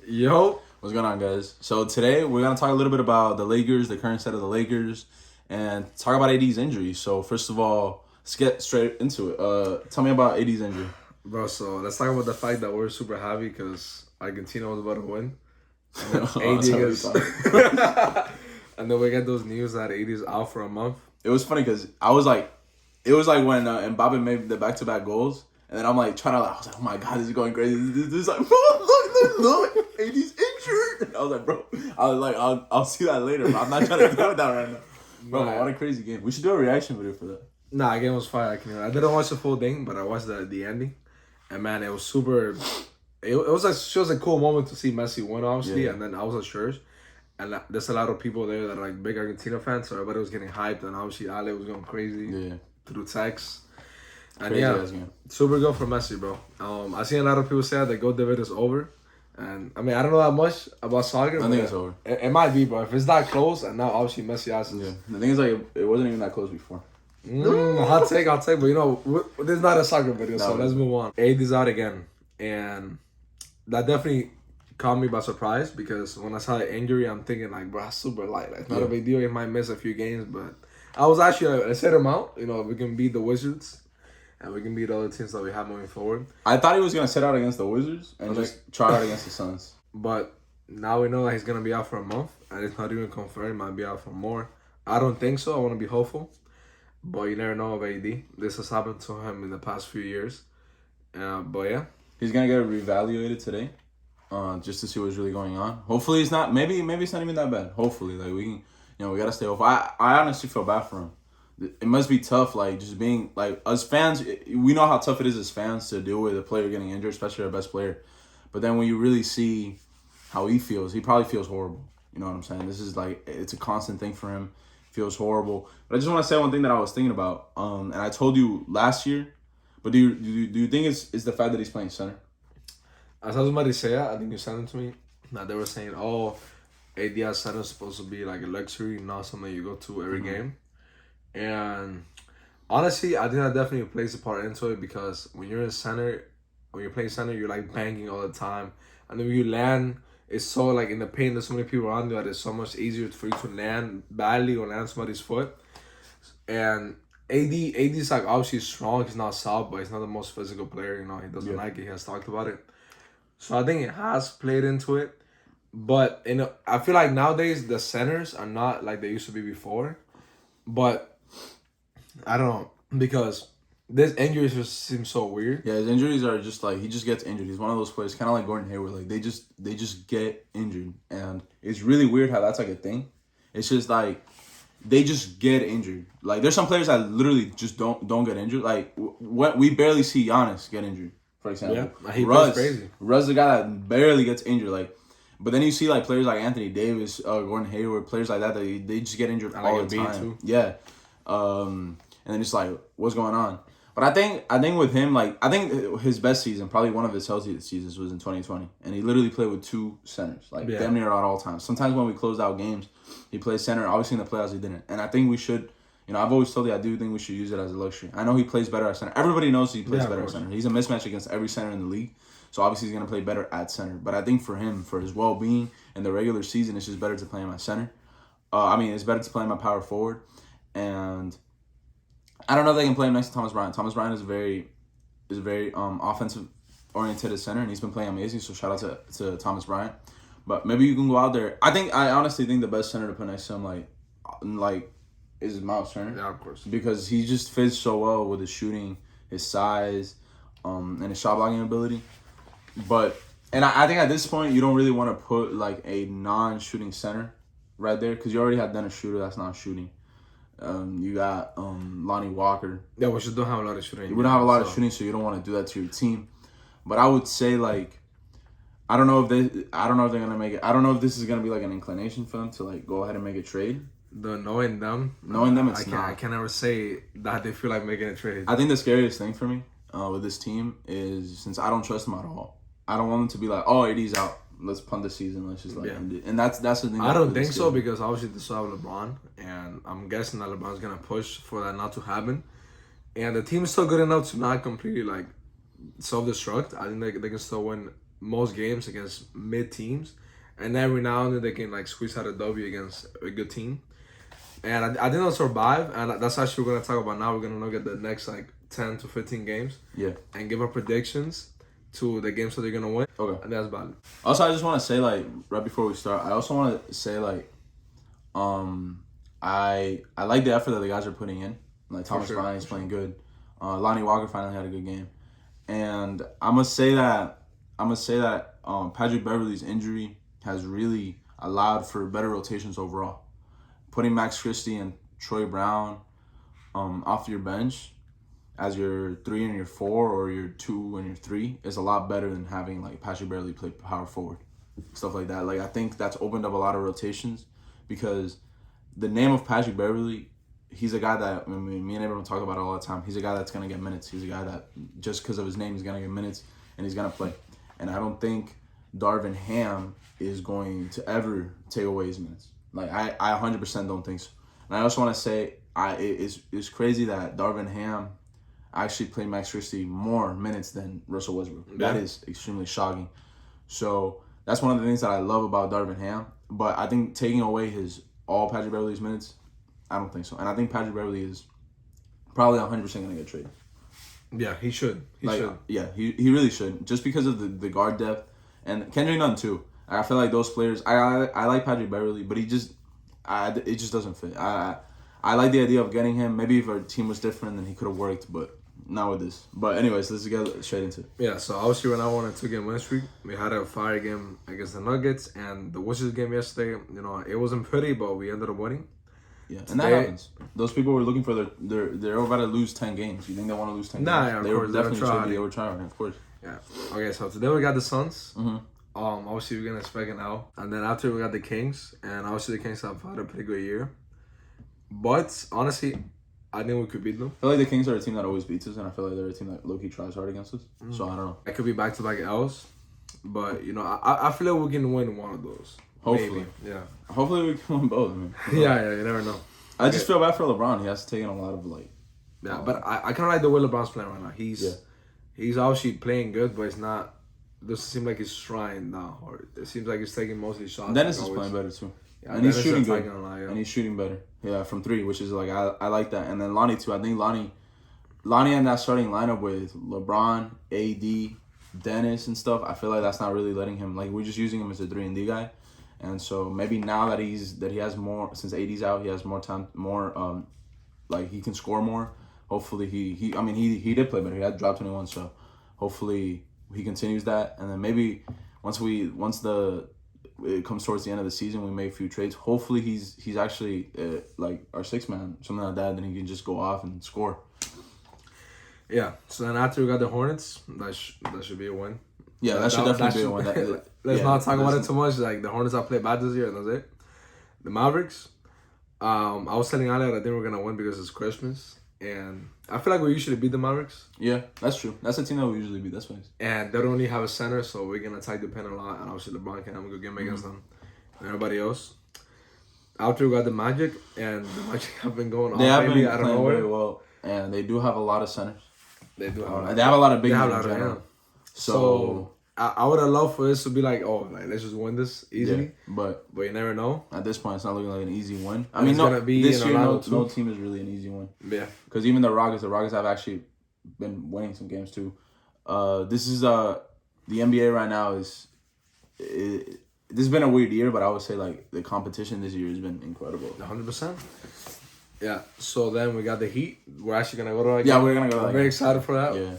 Yo. What's going on, guys? So today we're going to talk a little bit about the Lakers, the current set of the Lakers, and talk about AD's injury. So first of all, let's get straight into it. Tell me about AD's injury. Bro, so let's talk about the fact that we're super happy because Argentina was about to win. And then AD is... And then we get those news that AD is out for a month. It was funny because it was like when Mbappe made the back-to-back goals, and then I'm like trying to, I was like, oh my God, this is going crazy. This is like, look, AD's injured. I was like, bro, I'll see that later, but I'm not trying to do that right now. Bro, what a crazy game. We should do a reaction video for that. Nah, the game was fire. I didn't watch the full thing, but I watched the ending. And man, it was super... It was a cool moment to see Messi win, obviously, yeah. And then I was at church. And there's a lot of people there that are like big Argentina fans, so everybody was getting hyped, and obviously Ale was going crazy through text. And crazy super good for Messi, bro. I seen a lot of people say that the GOAT debate is over. And I mean, I don't know that much about soccer. I think it's over. It might be, bro. If it's that close, and now obviously Messi has it. Yeah. The thing is, like, it wasn't even that close before. Hot take, but you know, this is not a soccer video, so let's move on. AD is out again, and that definitely caught me by surprise because when I saw the injury, I'm thinking like, bro, that's super light. Like, it's not a big deal. He might miss a few games, but I was actually I set him out. You know, we can beat the Wizards, and we can beat other teams that we have moving forward. I thought he was gonna sit out against the Wizards and just try out against the Suns. But now we know that he's gonna be out for a month, and it's not even confirmed. He might be out for more. I don't think so. I want to be hopeful, but you never know of AD. This has happened to him in the past few years. But yeah, he's gonna get reevaluated today. Just to see what's really going on. Hopefully it's not. Maybe it's not even that bad. Hopefully, like we can, we gotta stay hopeful. I honestly feel bad for him. It must be tough, like just being like us fans. We know how tough it is as fans to deal with a player getting injured, especially our best player. But then when you really see how he feels, he probably feels horrible. You know what I'm saying? This is like it's a constant thing for him. Feels horrible. But I just want to say one thing that I was thinking about. And I told you last year. But do you think it's the fact that he's playing center? As I was about to say, I think you sent it to me. That they were saying, AD as center is supposed to be like a luxury, not something you go to every game. And honestly, I think that definitely plays a part into it because when you're in center, when you're playing center, you're like banging all the time. And then when you land, it's so like in the paint, there's so many people around you that it's so much easier for you to land badly or land somebody's foot. And AD's like obviously strong, he's not soft, but he's not the most physical player, he doesn't like it, he has talked about it. So I think it has played into it. But I feel like nowadays the centers are not like they used to be before. But I don't know, because this injuries just seem so weird. Yeah, his injuries are just like he just gets injured. He's one of those players, kind of like Gordon Hayward. Like they just get injured, and it's really weird how that's like a thing. It's just like they just get injured. Like there's some players that literally just don't get injured. Like what we barely see Giannis get injured, for example. Yeah, he was crazy. Russ, the guy that barely gets injured. Like, but then you see like players like Anthony Davis, Gordon Hayward, players like that. They just get injured all the time. Too. Yeah. And then it's like, what's going on? But I think with him, like, I think his best season, probably one of his healthiest seasons, was in 2020. And he literally played with two centers, like, damn near at all times. Sometimes when we closed out games, he plays center. Obviously, in the playoffs, he didn't. And I think we should, I've always told you, I do think we should use it as a luxury. I know he plays better at center. Everybody knows he plays better at center. He's a mismatch against every center in the league. So, obviously, he's going to play better at center. But I think for him, for his well-being in the regular season, it's just better to play him at center. It's better to play him at power forward. And I don't know if they can play him next to Thomas Bryant. Thomas Bryant is very offensive oriented center, and he's been playing amazing. So shout out to Thomas Bryant. But maybe you can go out there. I honestly think the best center to put next to him like is Miles Turner. Yeah, of course. Because he just fits so well with his shooting, his size, and his shot blocking ability. But I think at this point you don't really want to put like a non-shooting center right there because you already have Dennis Schroeder that's not shooting. You got Lonnie Walker. Yeah, we just don't have a lot of shooting. We don't have a lot of shooting, so you don't want to do that to your team. But I would say like, I don't know if they're gonna make it. I don't know if this is gonna be like an inclination for them to like go ahead and make a trade. Knowing them, it's not. I can never say that they feel like making a trade. I think the scariest thing for me with this team is since I don't trust them at all. I don't want them to be like, oh, AD's out. Let's punt the season. Let's just end it. And that's the thing. I don't think so because obviously they still have LeBron, and I'm guessing that LeBron's gonna push for that not to happen. And the team is still good enough to not completely like self-destruct. I think they can still win most games against mid teams, and every now and then they can like squeeze out a W against a good team. And I think they'll survive, and that's actually what we're gonna talk about now. We're gonna look at the next like 10 to 15 games, and give our predictions to the games that they're gonna win. Okay, and that's about it. Also, I just want to say like right before we start, I also want to say like, I like the effort that the guys are putting in. Like Thomas Bryant is playing good. Lonnie Walker finally had a good game, and I'm gonna say that Patrick Beverley's injury has really allowed for better rotations overall. Putting Max Christie and Troy Brown off your bench as your 3 and your 4 or your 2 and your 3 is a lot better than having like Patrick Beverley play power forward, stuff like that. Like I think that's opened up a lot of rotations because the name of Patrick Beverley, he's a guy that me and Abram talk about all the time. He's a guy that's gonna get minutes. He's a guy that just because of his name, he's gonna get minutes and he's gonna play. And I don't think Darvin Ham is going to ever take away his minutes. Like I 100% don't think so. And I also want to say it's crazy that Darvin Ham actually played Max Christie more minutes than Russell Westbrook. Yeah. That is extremely shocking. So that's one of the things that I love about Darvin Ham. But I think taking away all Patrick Beverley's minutes, I don't think so. And I think Patrick Beverley is probably 100% going to get traded. Yeah, he should. He should. Yeah, he really should. Just because of the guard depth. And Kendrick Nunn, too. I feel like those players, I like Patrick Beverley, but it just doesn't fit. I like the idea of getting him. Maybe if our team was different, then he could have worked, but not with this. But anyways, let's get straight into it. Yeah, so obviously when I won a 2-game win streak, we had a fire game against the Nuggets, and the Wizards game yesterday, it wasn't pretty, but we ended up winning. Yeah, and that happens. Those people were looking for they're about to lose 10 games. You think they want to lose 10 games? Nah, yeah, of course. They were trying, of course. Yeah. Okay, so today we got the Suns. Mm-hmm. Obviously we're gonna expect an L, and then after we got the Kings, and obviously the Kings have had a pretty good year. But honestly, I think we could beat them. I feel like the Kings are a team that always beats us, and I feel like they're a team that low-key tries hard against us. Mm-hmm. So I don't know. It could be back-to-back L's, but I feel like we can win one of those. Hopefully, maybe. Yeah. Hopefully we can win both. Yeah, you never know. I just feel bad for LeBron. He has to take in a lot of Yeah, but I kind of like the way LeBron's playing right now. He's obviously playing good, but it's not. It doesn't seem like he's trying now, or it seems like he's taking mostly shots. Dennis is playing better too, and he's shooting good, and he's shooting better. Yeah, from 3, which is like I like that. And then Lonnie too. I think Lonnie and that starting lineup with LeBron, AD, Dennis, and stuff. I feel like that's not really letting him. Like we're just using him as a 3-and-D guy, and so maybe now that he has more since AD's out, he has more time, more like he can score more. Hopefully he did play better. He had dropped 21, so hopefully he continues that, and then maybe once it comes towards the end of the season, we make a few trades. Hopefully he's actually like our 6th man, something like that. Then he can just go off and score. Yeah. So then after we got the Hornets, that should be a win. Yeah, that should definitely be a win. Let's not talk about it too much. Like the Hornets have played bad this year, and that's it. The Mavericks. I was telling Ale that I think we're gonna win because it's Christmas. And I feel like we usually beat the Mavericks. Yeah, that's true. That's a team that we usually beat. That's nice. And they don't really have a center, so we're going to attack the pin a lot. And obviously LeBron can have a good game against them and everybody else. After we got the Magic, and the Magic have been going on. They have been playing very well. And they do have a lot of centers. They do have they have a lot of big men in general. So I would have loved for this to be like, let's just win this easily. Yeah, but you never know. At this point, it's not looking like an easy win. I mean, this year, no team is really an easy win. Yeah. Because even the Rockets have actually been winning some games too. This is the NBA right now is. This has been a weird year, but I would say like the competition this year has been incredible. 100%. Yeah. So then we got the Heat. We're actually gonna go to that game. Yeah, we're gonna go. I'm very excited for that. Yeah.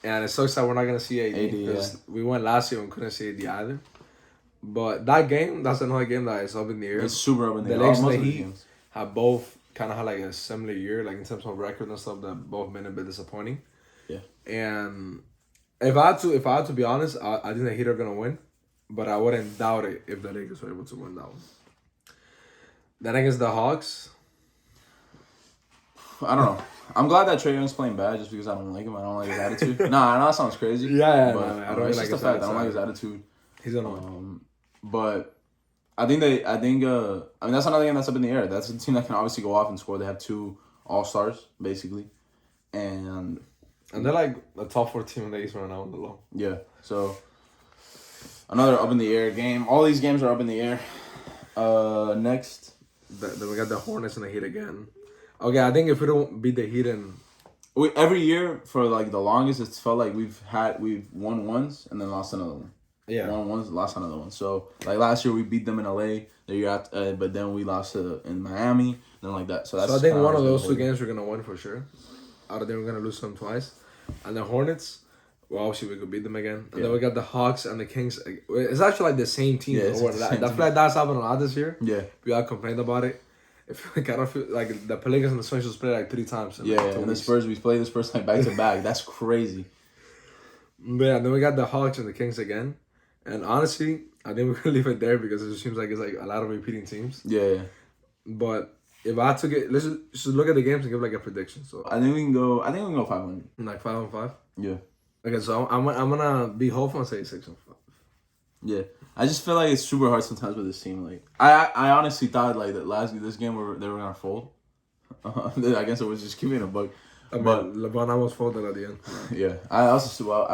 And it sucks that we're not going to see AD because we went last year and couldn't see AD either. But that game, that's another game that is up in the air. It's super up in the air. The Lakers and the Heat have both kind of had like a similar year, like in terms of record and stuff, that both been a bit disappointing. Yeah. And if I had to be honest, I think the Heat are going to win. But I wouldn't doubt it if the Lakers were able to win that one. Then against the Hawks. I don't know. I'm glad that Trae Young's playing bad just because I don't like him. I don't like his attitude. I know that sounds crazy. Yeah, but I don't it's like just his a fact. attitude. I don't like his attitude. He's annoying. But I think that's another game that's up in the air. That's a team that can obviously go off and score. They have 2 all-stars, basically. And they're like the top 4 team in the East right now on the low. Yeah. So Another up in the air game. All these games are up in the air. Next. Then we got the Hornets and the Heat again. Okay, I think if we don't beat the Heat and every year for like the longest, it's felt like we've won once and then lost another one. Yeah, won once, lost another one. So like last year we beat them in LA. The year after, but then we lost in Miami. Then like that. So I think one of those two games we're gonna win for sure. Out of them we're gonna lose them twice. And the Hornets, well, obviously we could beat them again. And then we got the Hawks and the Kings. It's actually like the same team. Yeah, I feel like that's happened a lot this year. Yeah, we all complained about it. I don't feel like the Pelicans and the Spurs played like 3 times. Yeah, and the Spurs, we played the Spurs like back to back. That's crazy. But yeah, then we got the Hawks and the Kings again. And honestly, I think we're gonna leave it there because it just seems like it's like a lot of repeating teams. Yeah. But if I had to get, let's just look at the games and give like a prediction. So I think we can go 500. Like 5-5. Yeah. Okay, so I'm gonna be hopeful and say 6-5. Yeah, I just feel like it's super hard sometimes with this team. Like I honestly thought like that this game they were gonna fold. I guess it was just keeping a bug. But LeBron almost folded at the end. Yeah, I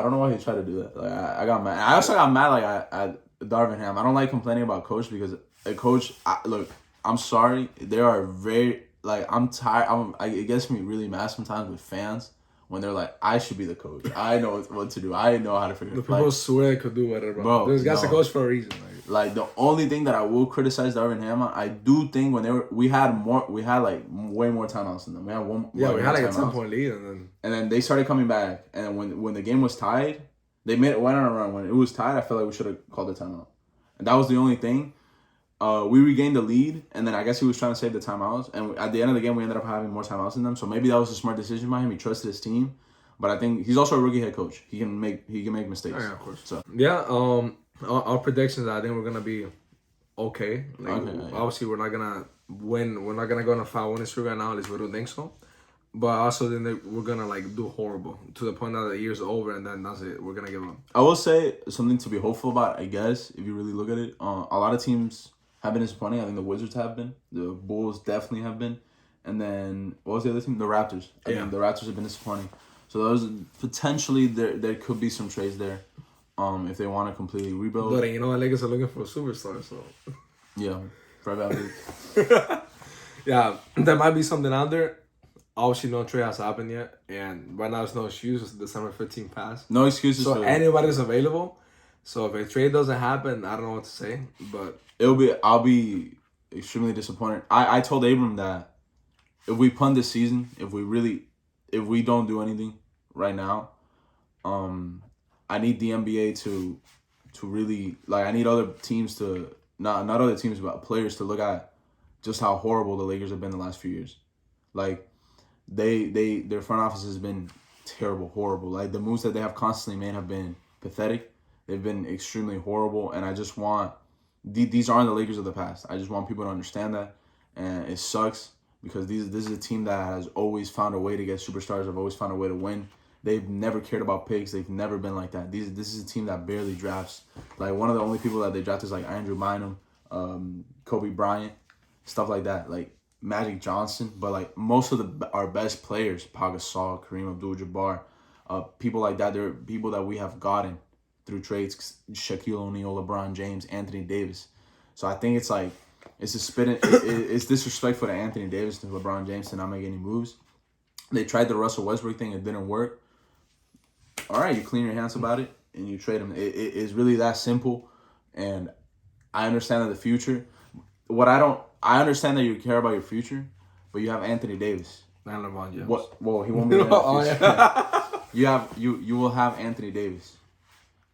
don't know why he tried to do that. Like I got mad. I also got mad like at Darvin Ham. I don't like complaining about coach because a coach. Look, I'm sorry. There are very like I'm tired. It gets me really mad sometimes with fans when they're like, I should be the coach. I know what to do. I know how to figure it out. The people swear I could do whatever. Bro, this guy's a coach for a reason. Like the only thing that I will criticize Darvin Ham, I do think when we had like way more timeouts than them. We had one. Yeah, we had like a 10-point lead, and then they started coming back. And when the game was tied, they went on a run. When it was tied, I felt like we should have called the timeout. And that was the only thing. We regained the lead, and then I guess he was trying to save the timeouts. And at the end of the game, we ended up having more timeouts than them. So maybe that was a smart decision by him. He trusted his team, but I think he's also a rookie head coach. He can make mistakes. Oh, yeah, of course. So yeah, our predictions, I think we're gonna be okay. Obviously, we're not gonna win. We're not gonna go on a 5-winning streak right now. At least we don't think so. But I also think that we're gonna like do horrible to the point that the year's over, and then that's it. We're gonna give up. I will say something to be hopeful about. I guess if you really look at it, a lot of teams have been disappointing. I think the Wizards have been. The Bulls definitely have been. And then, what was the other team? The Raptors. I think the Raptors have been disappointing. So those potentially there could be some trades there, if they want to completely rebuild. But you know, the Lakers are looking for a superstar, so yeah, probably. Yeah, there might be something out there. Obviously, no trade has happened yet, and right now there's no excuses. December 15th passed. No excuses. So anybody's available. So if a trade doesn't happen, I don't know what to say. But I'll be extremely disappointed. I told Abram that if we punt this season, if we don't do anything right now, I need the NBA to really like. I need other teams to not other teams, but players to look at just how horrible the Lakers have been the last few years. Like their front office has been terrible, horrible. Like the moves that they have constantly made have been pathetic. They've been extremely horrible, and I just want these aren't the Lakers of the past. I just want people to understand that, and it sucks because this is a team that has always found a way to get superstars. Have always found a way to win. They've never cared about picks. They've never been like that. This is a team that barely drafts. Like one of the only people that they draft is like Andrew Bynum, Kobe Bryant, stuff like that. Like Magic Johnson, but like most of our best players, Pau Gasol, Kareem Abdul-Jabbar, people like that. They're people that we have gotten through trades: Shaquille O'Neal, LeBron James, Anthony Davis. So I think it's like it's it's disrespectful to Anthony Davis and LeBron James to not make any moves. They tried the Russell Westbrook thing; it didn't work. All right, you clean your hands about it and you trade him. It's really that simple, and I understand that the future. I understand that you care about your future, but you have Anthony Davis. And LeBron James. Well, he won't be there in the future. You will have Anthony Davis.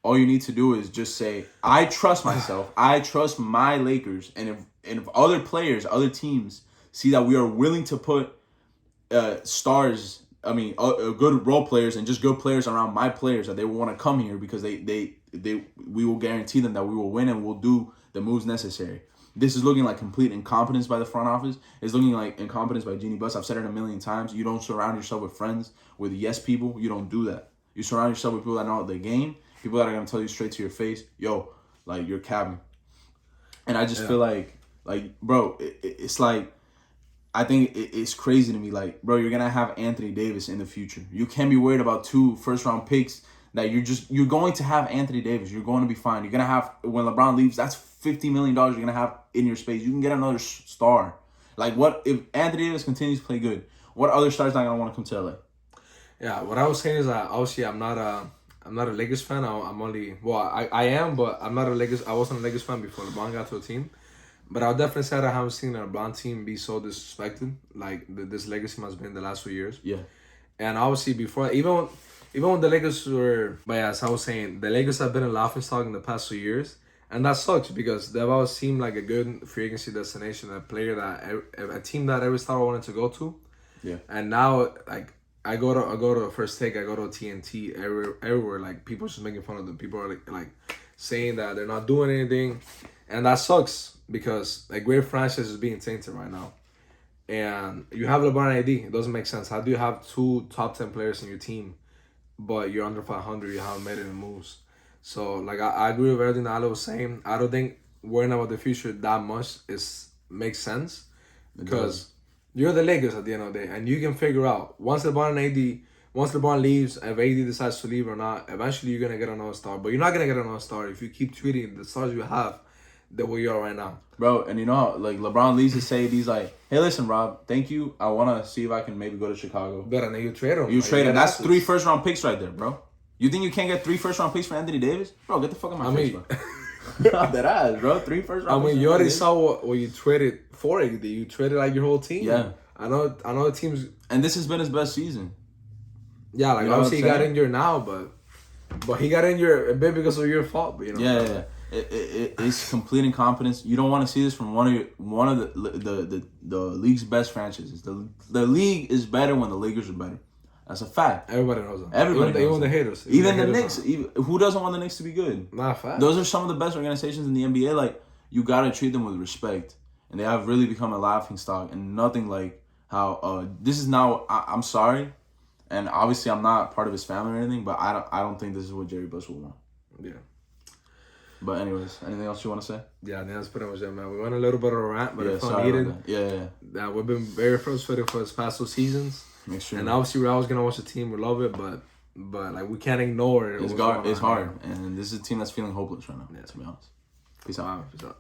All you need to do is just say, I trust myself. I trust my Lakers. And if other players, other teams see that we are willing to put stars, good role players and just good players around my players, that they will want to come here because we will guarantee them that we will win and we'll do the moves necessary. This is looking like complete incompetence by the front office. It's looking like incompetence by Jeannie Buss. I've said it a million times. You don't surround yourself with friends, with yes people. You don't do that. You surround yourself with people that know the game, people that are going to tell you straight to your face, yo, like, you're capping. And I just feel like, bro, it's like, I think it's crazy to me. Like, bro, you're going to have Anthony Davis in the future. You can't be worried about 2 first-round picks that you're going to have Anthony Davis. You're going to be fine. You're gonna have when LeBron leaves. That's $50 million you're gonna have in your space. You can get another star. Like what if Anthony Davis continues to play good? What other stars not gonna want to come to LA? Yeah, what I was saying is that obviously I'm not a Lakers fan. I'm only I am, but I'm not a Lakers. I wasn't a Lakers fan before LeBron got to a team. But I'll definitely say that I haven't seen a LeBron team be so disrespected like this Lakers team has been the last few years. Yeah. And obviously before, even when the Lakers were, but yeah, as I was saying, the Lakers have been a laughingstock in the past 2 years. And that sucks because they've always seemed like a good free agency destination, a team that every star wanted to go to. Yeah. And now, like, I go to First Take, I go to TNT, everywhere, like, people just making fun of them. People are, like saying that they're not doing anything. And that sucks because a great franchise is being tainted right now. And you have LeBron and AD. It doesn't make sense. How do you have 2 top 10 players in your team, but you're under 500, you haven't made any moves? So, like, I agree with everything that Ale was saying. I don't think worrying about the future that much makes sense because you're the Lakers at the end of the day, and you can figure out once LeBron leaves, if AD decides to leave or not, eventually you're gonna get another star. But you're not gonna get another star if you keep treating the stars you have the way you are right now. Bro, and you know how, like, LeBron leaves to say, he's like, hey, listen, Rob, thank you. I want to see if I can maybe go to Chicago. But then you trade him. You trade him. That's 3 first-round picks right there, bro. You think you can't get 3 first-round picks for Anthony Davis? Bro, get the fuck out of my face, bro. That ass, bro. 3 first-round picks. You already saw what you traded for AD. You traded, like, your whole team. Yeah. I know the teams. And this has been his best season. Yeah, like, you know, obviously he got injured now, but he got injured a bit because of your fault. But, you know. Yeah. It's complete incompetence. You don't want to see this from one of the league's best franchises. The league is better when the Lakers are better. That's a fact. Everybody knows that. Everybody even the haters. Even the Knicks. Who doesn't want the Knicks to be good? Not fact. Those are some of the best organizations in the NBA. Like, you gotta treat them with respect, and they have really become a laughingstock. And nothing like how this is now. I'm sorry, and obviously I'm not part of his family or anything, but I don't think this is what Jerry Buss would want. Yeah. But anyways, anything else you want to say? Yeah, that's pretty much it, man. We went a little bit of a rant, but it's sorry needed. Yeah. We've been very frustrated for the past 2 seasons. Extremely. And obviously we're always gonna watch the team. We love it, but like we can't ignore it. It's hard, and this is a team that's feeling hopeless right now. Yeah. To be honest. Peace out. Peace out.